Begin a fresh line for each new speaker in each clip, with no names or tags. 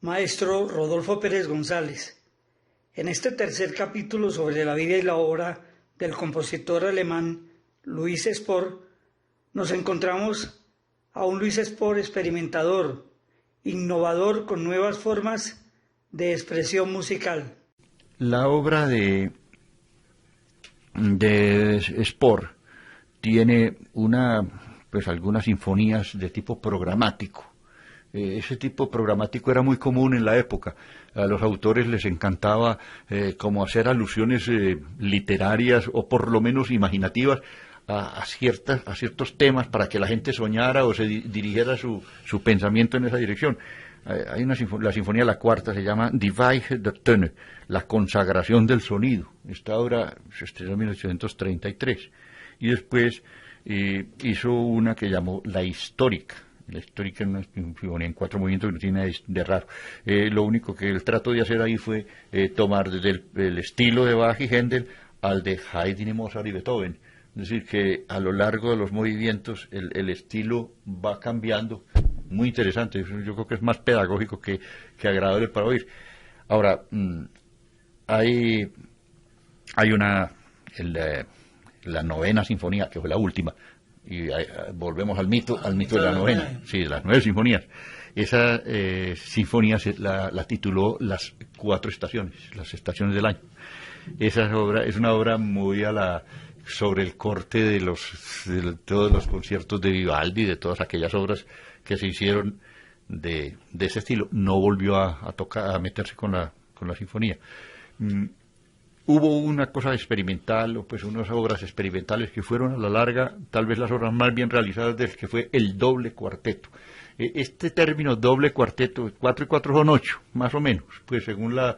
Maestro Rodolfo Pérez González. En este tercer capítulo sobre la vida y la obra del compositor alemán Louis Spohr, nos encontramos a un Louis Spohr experimentador, innovador con nuevas formas de expresión musical.
La obra de Spohr tiene algunas sinfonías de tipo programático. Ese tipo programático era muy común en la época. A los autores les encantaba como hacer alusiones literarias o por lo menos imaginativas a ciertos temas para que la gente soñara o se dirigiera su pensamiento en esa dirección. Hay la sinfonía, la cuarta, se llama Die Weihe der Töne, la consagración del sonido. Esta obra se estrenó en 1833. Y después hizo una que llamó La Histórica. La Histórica es una sinfonía en 4 movimientos que no tiene nada de raro. Lo único que él trató de hacer ahí fue tomar desde el estilo de Bach y Händel al de Haydn y Mozart y Beethoven. Es decir, que a lo largo de los movimientos el estilo va cambiando. Muy interesante. Yo creo que es más pedagógico que agradable para oír. Ahora, hay la novena sinfonía, que fue la última, y volvemos al mito de la novena, sí, de las 9 sinfonías. Esa sinfonía la tituló Las 4 estaciones, las estaciones del año. Esa obra es una obra muy sobre el corte de todos los conciertos de Vivaldi, de todas aquellas obras que se hicieron de ese estilo. No volvió a meterse con la sinfonía. Hubo una cosa experimental, o pues unas obras experimentales que fueron a la larga tal vez las obras más bien realizadas del que fue el doble cuarteto. Este término doble cuarteto, 4 y 4 son 8, más o menos, pues según la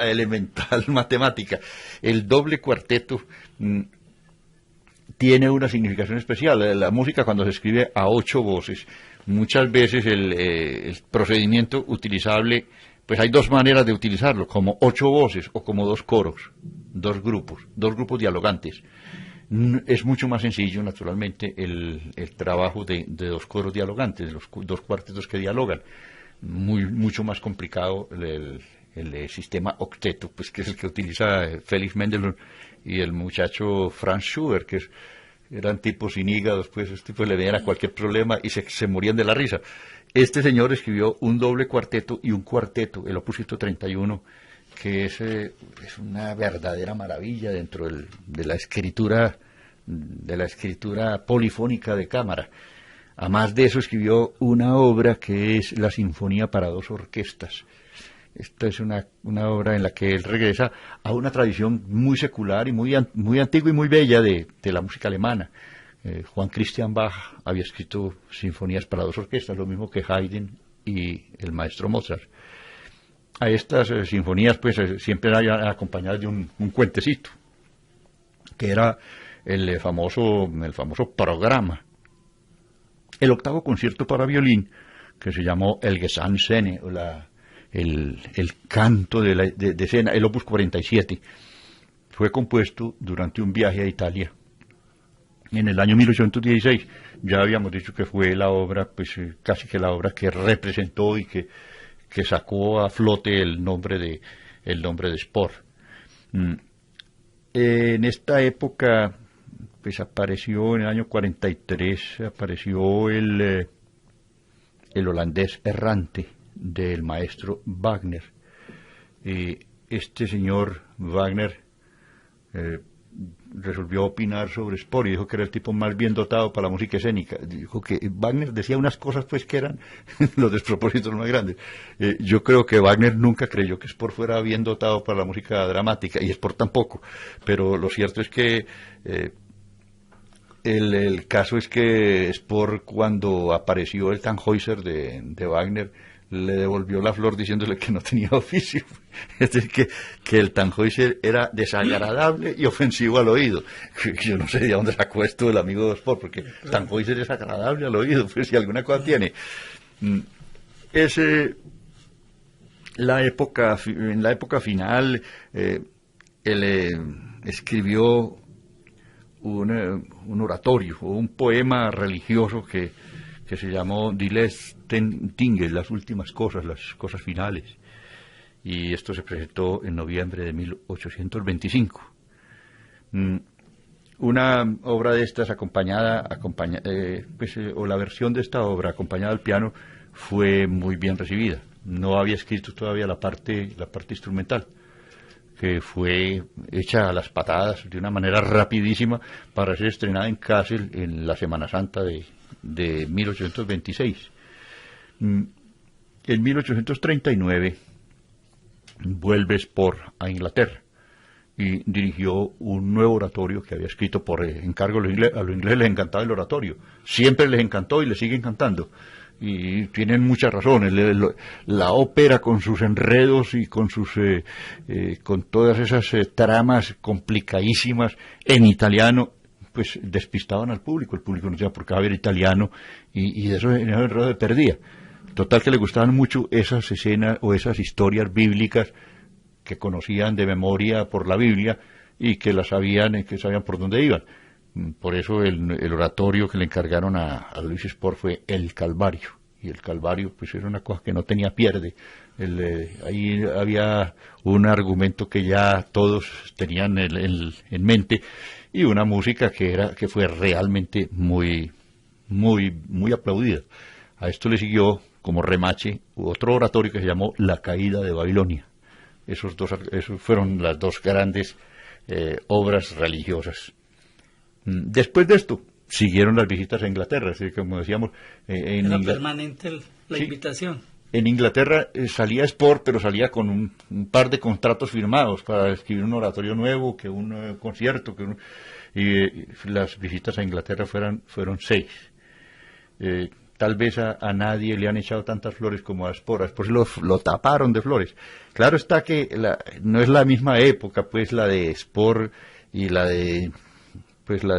elemental matemática. El doble cuarteto tiene una significación especial. La música, cuando se escribe a 8 voces, muchas veces el procedimiento utilizable, pues hay 2 maneras de utilizarlo, como 8 voces o como 2 coros, 2 grupos dialogantes. Es mucho más sencillo, naturalmente, el trabajo de 2 coros dialogantes, los 2 cuartetos que dialogan. Mucho más complicado el sistema octeto, pues que es el que utiliza Felix Mendelssohn y el muchacho Franz Schubert, que eran tipos sin hígados, pues estos tipos le venían a cualquier problema y se morían de la risa. Este señor escribió un doble cuarteto y un cuarteto, el Opus 131, que es una verdadera maravilla dentro de la escritura polifónica de cámara. Además de eso, escribió una obra que es la Sinfonía para 2 orquestas. Esta es una obra en la que él regresa a una tradición muy secular y muy antigua y muy bella de la música alemana. Juan Christian Bach había escrito sinfonías para 2 orquestas, lo mismo que Haydn y el maestro Mozart. A estas sinfonías pues siempre eran acompañadas de un cuentecito, que era el famoso programa. El 8º concierto para violín, que se llamó el Gesangsszene, o el canto de escena, el Opus 47, fue compuesto durante un viaje a Italia en el año 1816. Ya habíamos dicho que fue la obra, pues casi que la obra que representó y que sacó a flote el nombre de Spohr. En esta época, pues apareció en el año 43, apareció el holandés errante del maestro Wagner. Este señor Wagner resolvió opinar sobre Spohr y dijo que era el tipo más bien dotado para la música escénica. Dijo que Wagner decía unas cosas pues que eran los despropósitos más grandes. Yo creo que Wagner nunca creyó que Spohr fuera bien dotado para la música dramática, y Spohr tampoco, pero lo cierto es que el caso es que Spohr, cuando apareció el Tannhäuser de Wagner, le devolvió la flor diciéndole que no tenía oficio. Es decir, que el Tannhäuser era desagradable y ofensivo al oído. Yo no sé de dónde sacó esto el amigo de Spohr, porque Tannhäuser es agradable al oído, pues si alguna cosa tiene. En la época final, él escribió un oratorio o un poema religioso que que se llamó Die letzten Dinge, las últimas cosas, las cosas finales. Y esto se presentó en noviembre de 1825. Una obra de estas o la versión de esta obra acompañada al piano fue muy bien recibida. No había escrito todavía la parte instrumental, que fue hecha a las patadas de una manera rapidísima para ser estrenada en Kassel en la Semana Santa de 1826. En 1839 vuelve Spohr a Inglaterra y dirigió un nuevo oratorio que había escrito por encargo. A los ingleses les encantaba el oratorio, siempre les encantó y les sigue encantando, y tienen muchas razones. La ópera, con sus enredos y con todas esas tramas complicadísimas en italiano, pues despistaban al público. El público no sabía por qué ver italiano, y eso en esos enredos se perdía. Total, que le gustaban mucho esas escenas o esas historias bíblicas que conocían de memoria por la Biblia y que sabían por dónde iban. Por eso el oratorio que le encargaron a Luis Spohr fue El Calvario. Y el Calvario pues era una cosa que no tenía pierde. Ahí había un argumento que ya todos tenían en mente, y una música que fue realmente muy, muy, muy aplaudida. A esto le siguió como remache otro oratorio que se llamó La Caída de Babilonia. Esos fueron las dos grandes obras religiosas. Después de esto siguieron las visitas a Inglaterra, así que, como decíamos,
era permanente la invitación.
En Inglaterra salía Spohr, pero salía con un par de contratos firmados para escribir un oratorio nuevo, que un concierto, y las visitas a Inglaterra fueron 6. Tal vez a nadie le han echado tantas flores como a Spohr. A Spohr lo taparon de flores. Claro está que no es la misma época, pues, la de Spohr y la de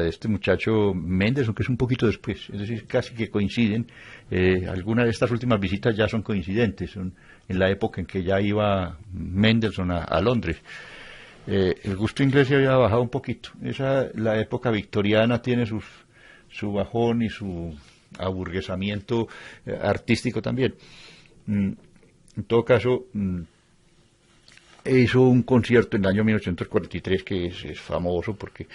este muchacho Mendelssohn, que es un poquito después. Es decir, casi que coinciden. Algunas de estas últimas visitas ya son coincidentes, son en la época en que ya iba Mendelssohn a Londres. El gusto inglés se había bajado un poquito. La época victoriana tiene su bajón y su aburguesamiento artístico también. En todo caso, hizo un concierto en el año 1843 que es famoso porque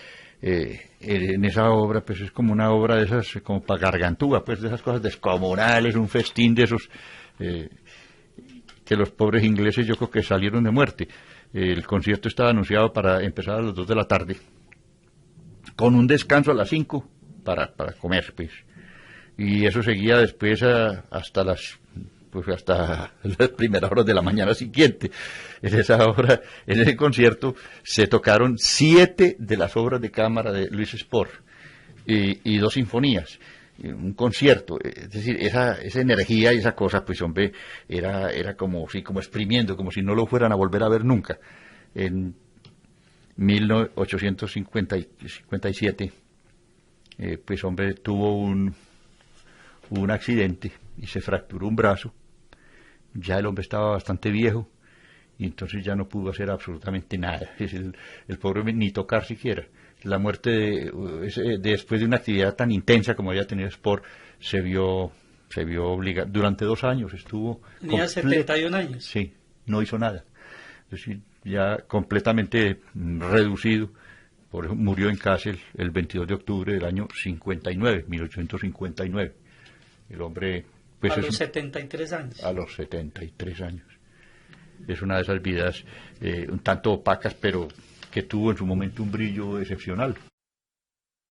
en esa obra pues es como una obra de esas, como para gargantúa, pues de esas cosas descomunales, un festín de esos que los pobres ingleses yo creo que salieron de muerte. El concierto estaba anunciado para empezar a las 2 de la tarde, con un descanso a las 5 para comer, pues. Y eso seguía después hasta las primeras horas de la mañana siguiente. En ese concierto se tocaron 7 de las obras de cámara de Luis Spohr y 2 sinfonías. Un concierto, es decir, esa energía y esa cosa, pues hombre, era como exprimiendo, como si no lo fueran a volver a ver nunca. En 1857, pues hombre, tuvo un accidente y se fracturó un brazo. Ya el hombre estaba bastante viejo y entonces ya no pudo hacer absolutamente nada. El pobre ni tocar siquiera. La muerte después de una actividad tan intensa como había tenido Spohr, se vio obligado. Durante 2 años estuvo...
Tenía 71 años.
Sí, no hizo nada. Es decir, ya completamente reducido. Por eso murió en Kassel el 22 de octubre del año 1859. El hombre... pues
a los 73 años.
A los 73 años. Es una de esas vidas un tanto opacas, pero que tuvo en su momento un brillo excepcional.